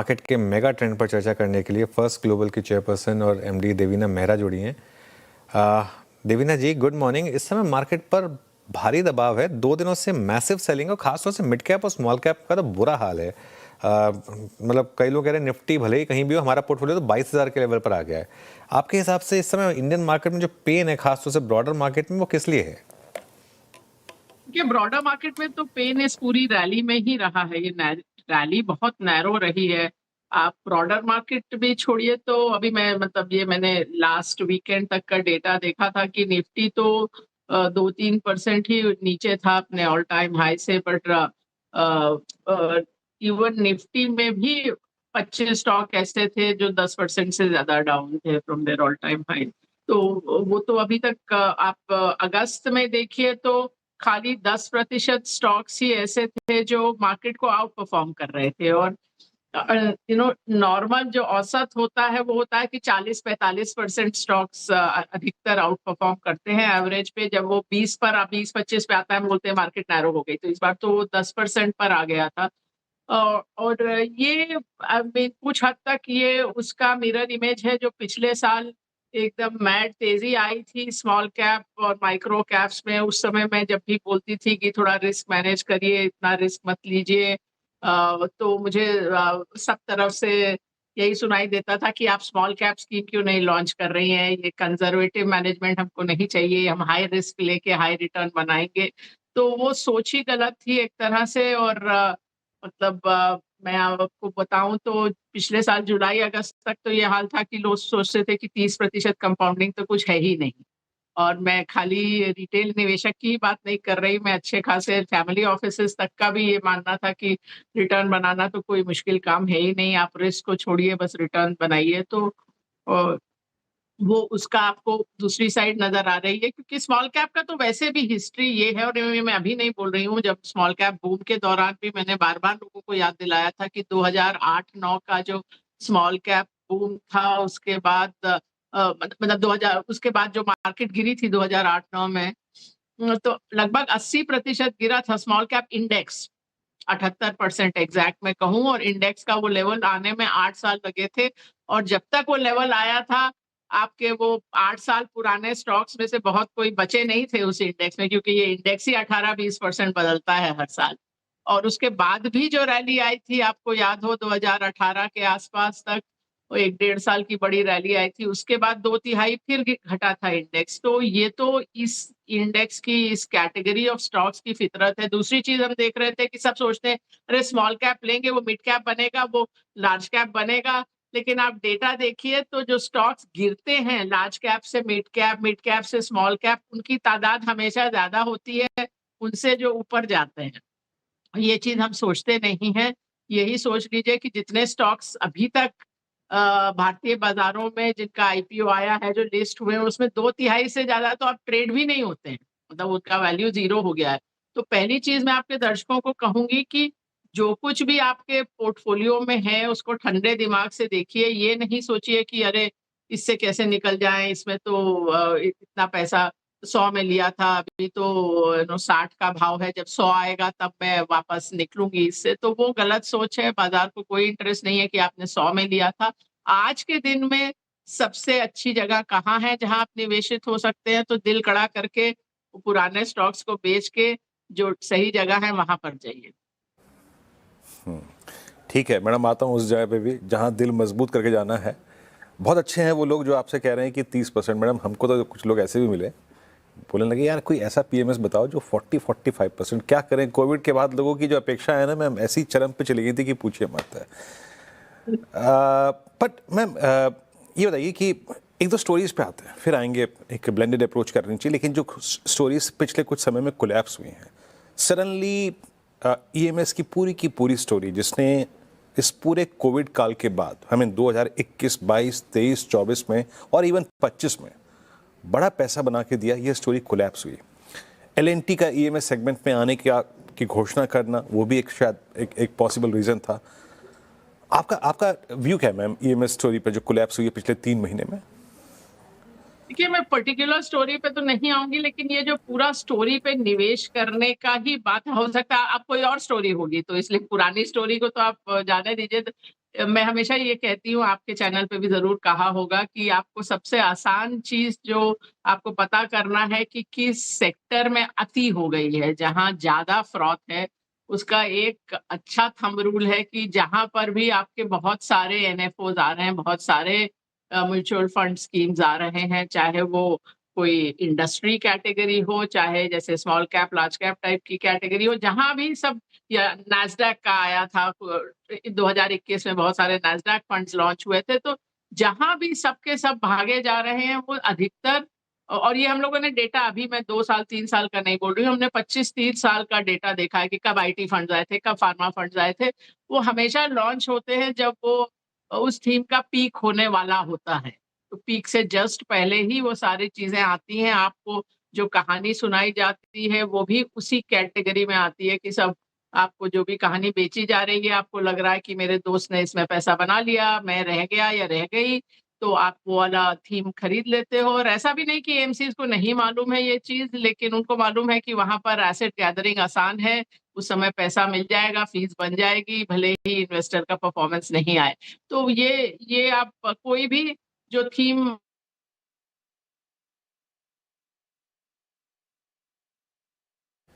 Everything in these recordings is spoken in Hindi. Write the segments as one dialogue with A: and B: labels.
A: मार्केट के मेगा ट्रेंड पर चर्चा करने के लिए फर्स्ट ग्लोबल की चेयरपर्सन और एमडी देवीना मेहरा जुड़ी हैं। देवीना जी, गुड मॉर्निंग। इस समय मार्केट पर भारी दबाव है, 2 दिनों से मैसिव सेलिंग और खासतौर से मिड कैप और स्मॉल कैप का तो बुरा हाल है। मतलब कई लोग कह रहे हैं निफ्टी भले ही कहीं भी हो, हमारा पोर्टफोलियो तो 22,000 के लेवल पर आ गया है। आपके हिसाब से इस समय इंडियन मार्केट में जो पेन है, खासतौर से ब्रॉडर मार्केट में, वो किस लिए है?
B: ये ब्रॉडर मार्केट में तो पेन इस पूरी रैली में ही रहा है। ये रैली बहुत नैरो रही है। आप ब्रॉडर मार्केट भी छोड़िए तो अभी मैंने लास्ट वीकेंड तक का डेटा देखा था कि निफ्टी तो 2-3% ही नीचे था अपने ऑल टाइम हाई से, बट इवन निफ्टी में भी 25 स्टॉक ऐसे थे जो 10% से ज्यादा डाउन थे from there all time high. तो वो तो अभी तक आप अगस्त में देखिए तो खाली 10% स्टॉक्स ही ऐसे थे जो मार्केट को आउट परफॉर्म कर रहे थे। और नॉर्मल जो औसत होता है वो होता है कि 40-45% स्टॉक्स अधिकतर आउट परफॉर्म करते हैं एवरेज पे। जब वो 20-25 पे आता है, हम बोलते हैं मार्केट नैरो हो गई। तो इस बार तो वो 10% पर आ गया था। और ये कुछ हद तक ये उसका मिरर इमेज है जो पिछले साल एकदम मैड तेजी आई थी स्मॉल कैप और माइक्रो कैप्स में। उस समय मैं जब भी बोलती थी कि थोड़ा रिस्क मैनेज करिए, इतना रिस्क मत लीजिए, तो मुझे सब तरफ से यही सुनाई देता था कि आप स्मॉल कैप स्कीम क्यों नहीं लॉन्च कर रही हैं, ये कंजर्वेटिव मैनेजमेंट हमको नहीं चाहिए, हम हाई रिस्क लेके हाई रिटर्न बनाएंगे। तो वो सोच ही गलत थी एक तरह से। और मैं आपको बताऊं तो पिछले साल जुलाई अगस्त तक तो ये हाल था कि लोग सोचते थे कि 30% कंपाउंडिंग तो कुछ है ही नहीं। और मैं खाली रिटेल निवेशक की ही बात नहीं कर रही, मैं अच्छे खासे फैमिली ऑफिसेस तक का भी ये मानना था कि रिटर्न बनाना तो कोई मुश्किल काम है ही नहीं, आप रिस्क को छोड़िए बस रिटर्न बनाइए। तो अ, वो उसका आपको दूसरी साइड नजर आ रही है, क्योंकि स्मॉल कैप का तो वैसे भी हिस्ट्री ये है। और ये मैं अभी नहीं बोल रही हूँ, जब स्मॉल कैप बूम के दौरान भी मैंने बार बार लोगों को याद दिलाया था कि 2008-9 का जो स्मॉल कैप बूम था, उसके बाद 2000, उसके बाद जो मार्केट गिरी थी 2008-9 में, तो लगभग 80% गिरा था स्मॉल कैप इंडेक्स। 78% एग्जैक्ट में कहूं, और इंडेक्स का वो लेवल आने में 8 साल लगे थे। और जब तक वो लेवल आया था, आपके वो 8 साल पुराने स्टॉक्स में से बहुत कोई बचे नहीं थे उस इंडेक्स में, क्योंकि ये इंडेक्स ही 18-20% बदलता है हर साल। और उसके बाद भी जो रैली आई थी, आपको याद हो 2018 के आसपास तक वो 1-1.5 साल की बड़ी रैली आई थी, उसके बाद 2 तिहाई फिर घटा था इंडेक्स। तो ये तो इस इंडेक्स की, इस कैटेगरी ऑफ स्टॉक्स की फितरत है। दूसरी चीज हम देख रहे थे कि सब सोचते हैं अरे स्मॉल कैप लेंगे वो मिड कैप बनेगा, वो लार्ज कैप बनेगा। लेकिन आप डेटा देखिए तो जो स्टॉक्स गिरते हैं लार्ज कैप से मिड कैप से स्मॉल कैप, उनकी तादाद हमेशा ज्यादा होती है उनसे जो ऊपर जाते हैं। ये चीज हम सोचते नहीं हैं। यही सोच लीजिए कि जितने स्टॉक्स अभी तक भारतीय बाजारों में जिनका आईपीओ आया है, जो लिस्ट हुए हैं, उसमें 2 तिहाई से ज्यादा तो अब ट्रेड भी नहीं होते हैं, मतलब उनका वैल्यू जीरो हो गया है। तो पहली चीज मैं आपके दर्शकों को कहूंगी कि जो कुछ भी आपके पोर्टफोलियो में है उसको ठंडे दिमाग से देखिए। ये नहीं सोचिए कि अरे इससे कैसे निकल जाए, इसमें तो इतना पैसा 100 में लिया था, अभी तो 60 का भाव है, जब 100 आएगा तब मैं वापस निकलूंगी इससे। तो वो गलत सोच है। बाजार को कोई इंटरेस्ट नहीं है कि आपने 100 में लिया था। आज के दिन में सबसे अच्छी जगह कहाँ है जहां आप निवेशित हो सकते हैं? तो दिल कड़ा करके पुराने स्टॉक्स को बेच के जो सही जगह है वहां पर जाइए।
C: ठीक है मैडम, आता हूँ उस जगह पे भी जहाँ दिल मजबूत करके जाना है। बहुत अच्छे हैं वो लोग जो आपसे कह रहे हैं कि 30%। मैडम हमको तो कुछ लोग ऐसे भी मिले, बोलने लगे यार कोई ऐसा पीएमएस बताओ जो 40-45%। क्या करें, कोविड के बाद लोगों की जो अपेक्षा है ना मैम, ऐसी चरम पे चली गई थी कि पूछिए मत है। बट मैम ये बताइए कि एक दो स्टोरीज पे आते हैं, फिर आएंगे एक ब्लेंडेड अप्रोच करनी चाहिए। लेकिन जो स्टोरीज पिछले कुछ समय में कोलैप्स हुई हैं सडनली, ईएमएस की पूरी स्टोरी जिसने इस पूरे कोविड काल के बाद हमें 2021, 22, 23, 24 में और इवन 25 में बड़ा पैसा बना के दिया, ये स्टोरी कोलैप्स हुई। एलएनटी का ईएमएस सेगमेंट में आने की घोषणा करना, वो भी एक शायद एक पॉसिबल रीजन था। आपका व्यू क्या है मैम ईएमएस स्टोरी पे जो कोलैप्स हुई है पिछले 3 महीने में?
B: देखिए, मैं पर्टिकुलर स्टोरी पे तो नहीं आऊंगी, लेकिन ये जो पूरा स्टोरी पे निवेश करने का ही बात, हो सकता है आप कोई और स्टोरी होगी तो इसलिए पुरानी स्टोरी को तो आप जाने दीजिए। मैं हमेशा ये कहती हूँ, आपके चैनल पे भी ज़रूर कहा होगा कि आपको सबसे आसान चीज़ जो आपको पता करना है कि किस सेक्टर में अति हो गई है, जहाँ ज़्यादा फ्रॉड है, उसका एक अच्छा थंब रूल है कि जहाँ पर भी आपके बहुत सारे एनएफओज़ आ रहे हैं, बहुत सारे म्यूचुअल फंड स्कीम्स आ रहे हैं, चाहे वो कोई इंडस्ट्री कैटेगरी हो, चाहे जैसे small cap, large cap type की कैटेगरी हो, जहाँ भी सब या नैस्डैक का आया था 2021 में बहुत सारे नैस्डैक फंड्स लॉन्च हुए थे, तो जहाँ भी सबके सब भागे जा रहे हैं, वो अधिकतर और ये हम लोगों ने डेटा अभी मैं 2 साल, 3 साल का नहीं बोल रही हूँ, हमने 25-30 साल का डेटा देखा है कि कब आईटी फंड्स आए थे, कब फार्मा फंड्स आए थे। वो हमेशा लॉन्च होते हैं जब वो उस थीम का पीक होने वाला होता है। तो पीक से जस्ट पहले ही वो सारी चीज़ें आती हैं, आपको जो कहानी सुनाई जाती है, वो भी उसी कैटेगरी में आती है कि सब आपको जो भी कहानी बेची जा रही है, आपको लग रहा है कि मेरे दोस्त ने इसमें पैसा बना लिया, मैं रह गया या रह गई, तो आप वो वाला थीम खरीद लेते हो और ऐसा भी नहीं कि एएमसीज़ को नहीं मालूम है ये चीज़, लेकिन उनको मालूम है कि वहाँ पर एसेट गैदरिंग आसान है, उस समय पैसा मिल जाएगा, फीस बन जाएगी, भले ही इन्वेस्टर का परफॉर्मेंस नहीं आए। तो ये आप कोई भी जो थीम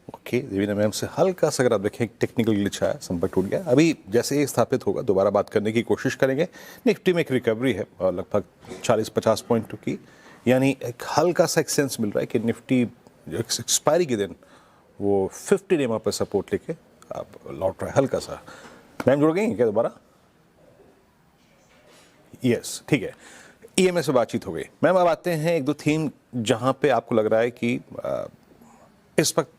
C: ओके, देवीना मैम से हल्का सा अगर आप देखें टेक्निकल ग्लिच आया, संपर्क टूट गया। अभी जैसे ही स्थापित होगा दोबारा बात करने की कोशिश करेंगे। निफ्टी में एक रिकवरी है और लगभग 40-50 पॉइंट की, यानी एक हल्का सा एक सेंस मिल रहा है कि निफ्टी एक्सपायरी के दिन वो 50 EMA पर सपोर्ट लेके आप लौट रहा है हल्का सा। मैम जुड़ गई क्या दोबारा? यस, ठीक है। ईएमएस से बातचीत हो गई। मैम अब आते हैं एक दो थीम जहां पे आपको लग रहा है कि इस वक्त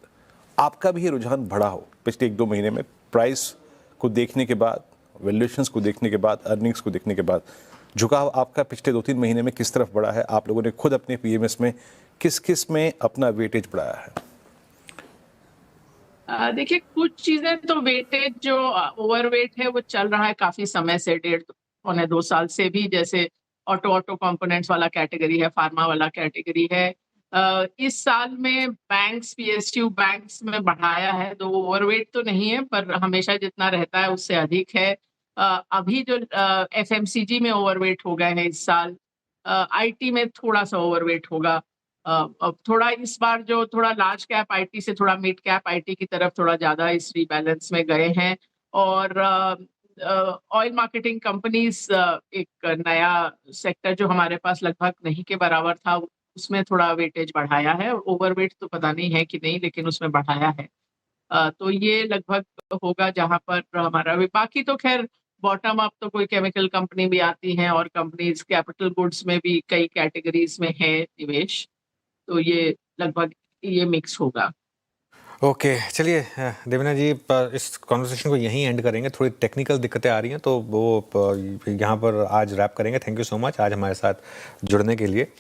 C: आपका भी ये रुझान बढ़ा हो पिछले 1-2 महीने में, प्राइस को देखने के बाद, वैल्यूएशंस को देखने के बाद, अर्निंग्स को देखने के बाद, झुकाव आपका पिछले 2-3 महीने में किस तरफ बढ़ा है? आप लोगों ने खुद अपने पीएमएस में किस किस में अपना वेटेज बढ़ाया है?
B: देखिए कुछ चीजें तो वेटेज जो ओवरवेट है वो चल रहा है काफी समय से, 1.5 पौने 2 साल से भी, जैसे ऑटो कंपोनेंट्स वाला कैटेगरी है, फार्मा वाला कैटेगरी है। इस साल में बैंक्स, पीएसयू बैंक्स में बढ़ाया है, तो ओवरवेट तो नहीं है पर हमेशा जितना रहता है उससे अधिक है। अभी जो एफएमसीजी में ओवरवेट हो गए हैं इस साल, आईटी में थोड़ा सा ओवरवेट होगा। अब थोड़ा इस बार जो थोड़ा लार्ज कैप आईटी से थोड़ा मिड कैप आईटी की तरफ थोड़ा ज़्यादा इस रीबैलेंस में गए हैं और ऑयल मार्केटिंग कंपनीज एक नया सेक्टर जो हमारे पास लगभग नहीं के बराबर था, उसमें थोड़ा वेटेज बढ़ाया है। ओवरवेट तो पता नहीं है कि नहीं, लेकिन उसमें बढ़ाया है। तो ये लगभग होगा जहाँ पर हमारा भी, बाकी तो खैर बॉटम अप तो कोई केमिकल कंपनी भी आती हैं और कंपनीज कैपिटल गुड्स में भी कई कैटेगरीज में है निवेश, तो ये लगभग ये मिक्स होगा।
A: ओके, चलिए देवीना जी, इस कॉन्वर्सेशन को यहीं एंड करेंगे। थोड़ी टेक्निकल दिक्कतें आ रही हैं तो वो यहाँ पर आज रैप करेंगे। थैंक यू सो मच आज हमारे साथ जुड़ने के लिए।